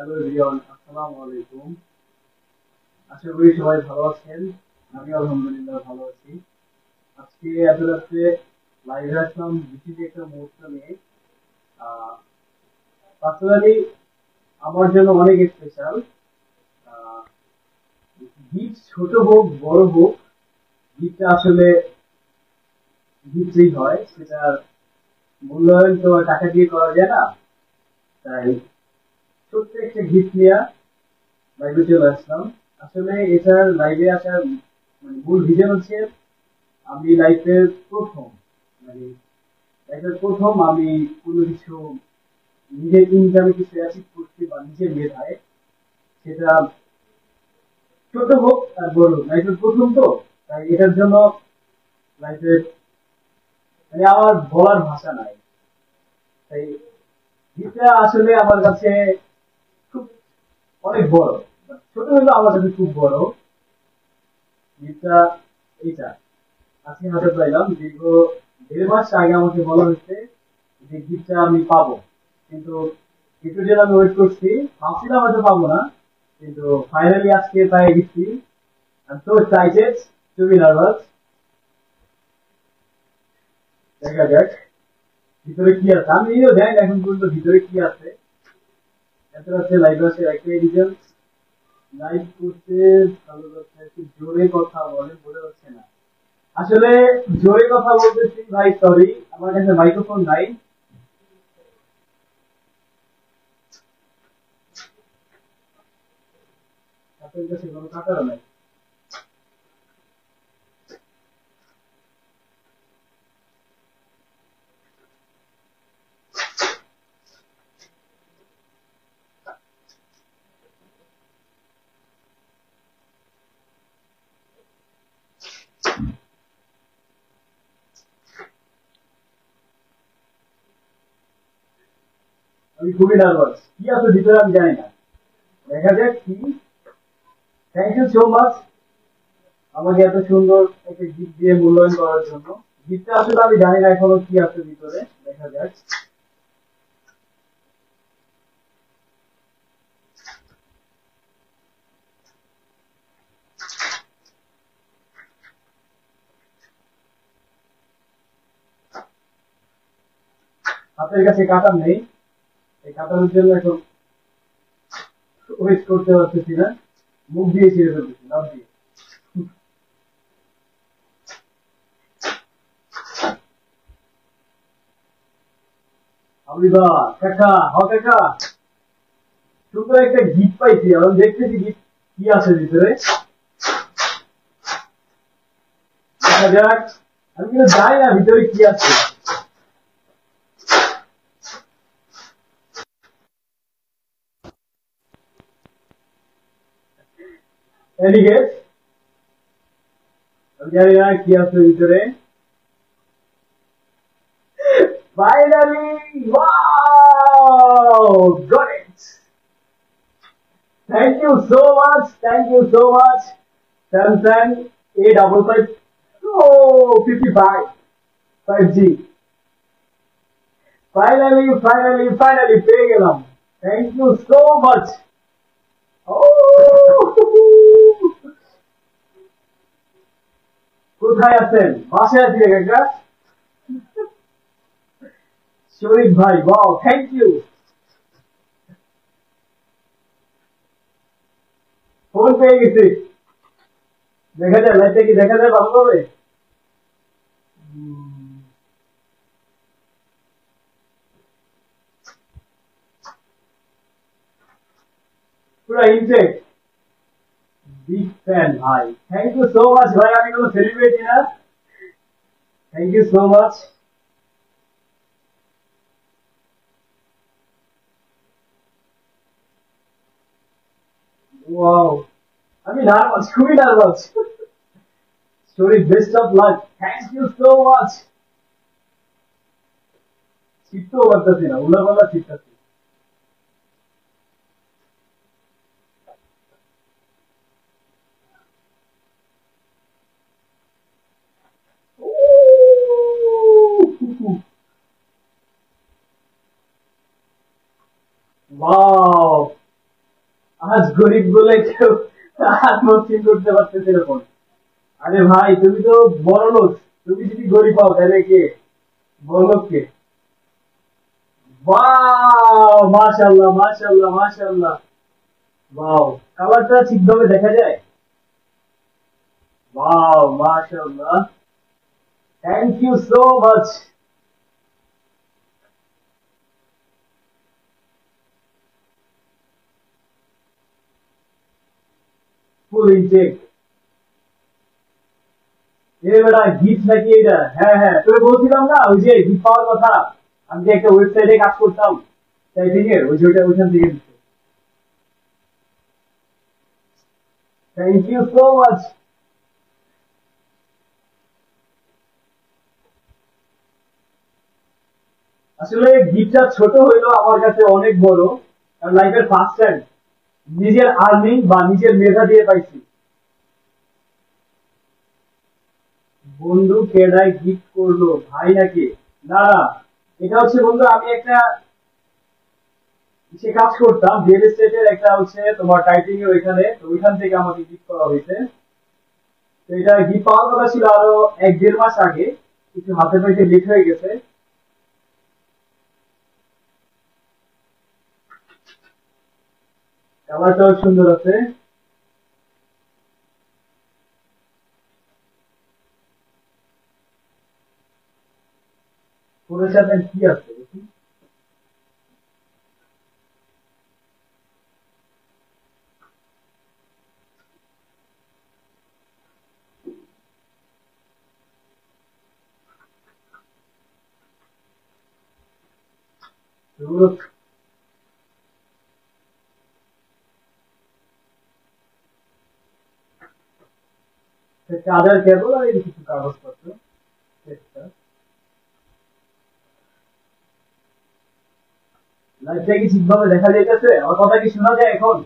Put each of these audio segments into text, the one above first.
Hello রিয়ন, আসসালামু আলাইকুম। আশা করি সবাই ভালো আছেন। আমি আলহামদুলিল্লাহ ভালো আছি। আজকে এত রাত্রে লাইভে আসলাম বিশেষ একটা মুহূর্ত নিয়ে। পার্সোনালি আমার জন্য অনেক স্পেশাল। গিফট ছোট হোক বড় হোক, গিফটটা আসলে গিফটই হয়, সেটার মূল্যায়ন তো আর টাকা দিয়ে করা যায় না। তাই ছোট্ট একটা গিফট নিয়ে লাইভে চলে আসলাম। আসলে এটার লাইভে আসার মানে মূল রিজন হচ্ছে আমি লাইফের প্রথম, মানে লাইফের প্রথম আমি কোনো কিছু নিজের ইনকামে কিছু অ্যাচিভ করছি বা নিজের মেধায়, সেটা ছোট হোক আর বড় হোক, লাইফের প্রথম তো। তাই এটার জন্য লাইফের মানে আমার বলার ভাষা নাই। তাই এটা আসলে আমার কাছে খুব অনেক বড়, ছোট হলেও আমার কাছে খুব বড়। এটা এইটা আজকে হাতে পাইলাম। দীর্ঘ 1.5 মাস আগে আমাকে বলা হয়েছে যে গিফটটা আমি পাবো, কিন্তু কিছুদিন আমি ওয়েট করছি, ভাবছিলাম হয়তো পাবো না, কিন্তু ফাইনালি আজকে পেয়ে গেছি। I'm so excited, to be nervous. দেখা যাক ভিতরে কি আছে, আমি নিজেও জানি না এখন পর্যন্ত ভিতরে কি আছে। এত রাত্রে লাইভ আসে একটাই রিজন, লাইভ করতে ভালো লাগছে, একটু জোরে কথা বলে বোঝা যাচ্ছে না। আসলে জোরে কথা বলতেছি ভাই, সরি, আমার কাছে মাইক্রোফোন নাই। আপনার কাছে কোনো কাটারও নাই। আমি খুবই নার্ভাস, কি আছে ভিতরে আমি জানি না। দেখা যাক কি। থ্যাংক ইউ সো মাচ আমাকে এত সুন্দর একটা গিফট দিয়ে মূল্যায়ন করার জন্য। গিফটটা আসলে আমি জানি না এখনো কি আছে ভিতরে, দেখা যাক। হাতের কাছে কাটার নেই, এই কাটানোর জন্য এখন ওয়েট করতে পারতেছি না, মুখ দিয়ে ছিঁড়ে ফেলতেছি লাভ দিয়ে। আবৃবা কাকা, হ কাকা, সুন্দর একটা গিফট পাইছি, এখন দেখতেছি গিফট কি আছে ভিতরে, দেখা যাক। আমি কিন্তু জানি না ভিতরে কি আছে। এদিকে আমি জানি না কি আছে ভিতরে। Finally! Wow! Got it! Thank you so much. Thank you so much. Samsung A55 oh 55 5G. Finally পেয়ে গেলাম। Thank you so much. Oh! কোথায় আছেন? বাসায় আছি রে কাকা। শরীফ ভাই, wow, thank you. ফোন পেয়ে গেছি। দেখা যায় লাইটটা কি দেখা যায় ভালোভাবে? পুরা ইনটেক। বিগ ফ্যান ভাই, থ্যাংক ইউ সো মাচ ভাই, আমি কোনো সেলিব্রিটি না। Thank you so much. Wow, আমি নার্ভাস, খুবই nervous. Sharif, best of luck, thank you so much. শিখতেও পারতেছি না, উল্লাপাল্লা শিখতেছি। ওয়াও, গরিব বলে কেউ আত্মহত্যা করতে পারতেছে এরকম। আরে ভাই তুমি তো বড় লোক, তুমি যদি গরিব হও তাহলে কে বড় লোক কে? ওয়াও, মাশাআল্লাহ মাশাআল্লাহ মাশাআল্লাহ। ওয়াও, কালারটা ঠিকভাবে দেখা যায়? ওয়াও, মাশাআল্লাহ। Thank you so much. Full intake. এ বেটা গিফট নাকি এটা? হ্যাঁ হ্যাঁ, তোকে বলছিলাম না ওই যে গিফট পাওয়ার কথা। আমি যে একটা ওয়েবসাইটে কাজ করতাম টাইপিং এর, ওই যে ওইখান থেকে দিচ্ছে। Thank you so much. আসলে গিফটটা ছোট হইলো আমার কাছে অনেক বড়, কারণ লাইফের ফার্স্ট টাইম নিজের আর্নিং বা নিজের মেধা দিয়ে পাইছি। বন্ধু কেডাই গিফট করলো ভাই নাকি? না না, এটা হচ্ছে বন্ধু আমি একটা সে কাজ করতাম রিয়েল এস্টেটের, একটা হচ্ছে তোমার টাইপিং এর ওইখানে, তো ওইখান থেকে আমাকে গিফট করা হয়েছে। তো এটা গিফট পাওয়ার কথা ছিল আরো 1-1.5 মাস আগে, কিছু হাতে পাইতে লেট হয়ে গেছে। কালারটাও সুন্দর আছে। ফোনের সাথে কি আছে দেখি? এগুলো চার্জার কেবল আর এই কিছু কাগজপত্র। লাইভটা কি ঠিকভাবে দেখা যাইতেছে? আমার কথা কি শোনা যায় এখন?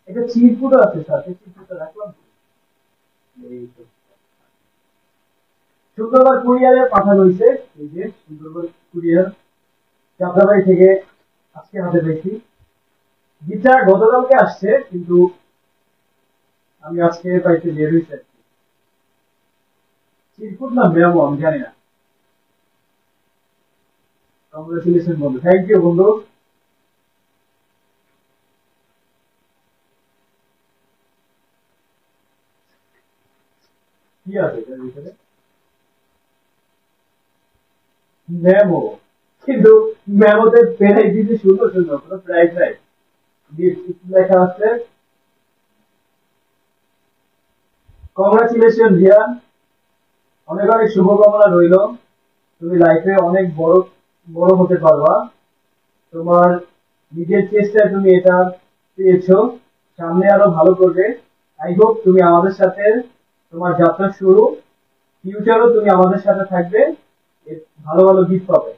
এটা চিরকুট আছে সাথে, চিরকুটটা রাখলাম তো। এই তো। শুক্রবার কুরিয়ারে পাঠানো হয়েছে, এই যে শুক্রবার কুরিয়ার যাত্রাবাড়ি থেকে আজকে হাতে পেয়েছি। গিটার গতকালকে আসছে, কিন্তু আমি আজকে পাইতে বের হয়েছে। চিরকুট না মেমো আমি জানি না। কংগ্রেচুলেশন বন্ধু, থ্যাংক ইউ বন্ধু। কি আছে এটার ভিতরে? মেমো, কিন্তু মেমোতে পেরাই দিতে সুন্দর সুন্দর কোনো প্রাইস নাই। লেখা আছে কংগ্রাচুলেশন ভিয়ান, অনেক অনেক শুভকামনা রইল। তুমি লাইফে অনেক বড় বড় হতে পারবা। তোমার নিজের চেষ্টায় তুমি এটা পেয়েছো, সামনে আরো ভালো করবে। আই হোপ তুমি আমাদের সাথে তোমার যাত্রা শুরু, ফিউচারও তুমি আমাদের সাথে থাকবে, ভালো ভালো গিফট পাবে।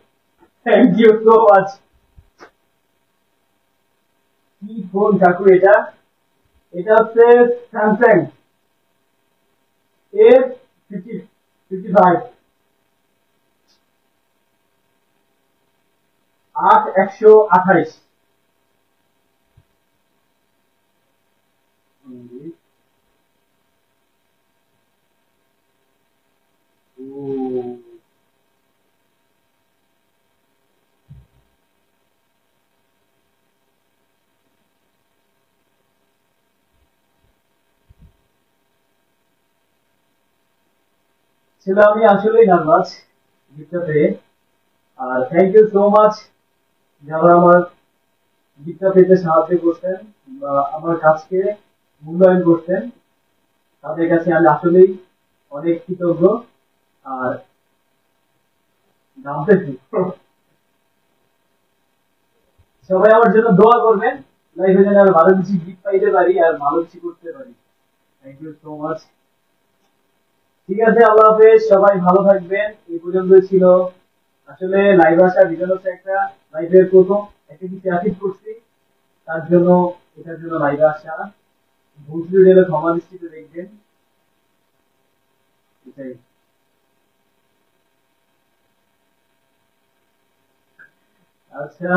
Thank you so much. কি ফোন কাকু এটা? এটা হচ্ছে স্যামসাং A55, 8128। ও, ছিল আমি আসলেই নার্ভাস গিফটটা পেয়ে। আর থ্যাংক ইউ সো মাচ যারা আমার গিফটটা পেতে সাহায্য করছেন বা আমার কাজকে মূল্যায়ন করছেন, তাদের কাছে আমি আসলেই অনেক কৃতজ্ঞ। আর নামতেছি, সবাই আমার জন্য দোয়া করবেন, লাইফে যেন আরো ভালো কিছু গিফট পাইতে পারি আর ভালো কিছু করতে পারি। Thank you so much. ঠিক আছে, আল্লাহ হাফেজ, সবাই ভালো থাকবেন। এই পর্যন্তই ছিল। আসলে লাইভ আসা রিজন হচ্ছে একটা লাইভের প্রথম একটা কিছু অ্যাচিভ করছি, তার জন্য এটার জন্য লাইভে আসা। ভুল ত্রুটি হলে ক্ষমা দৃষ্টিতে দেখবেন, এটাই। আচ্ছা।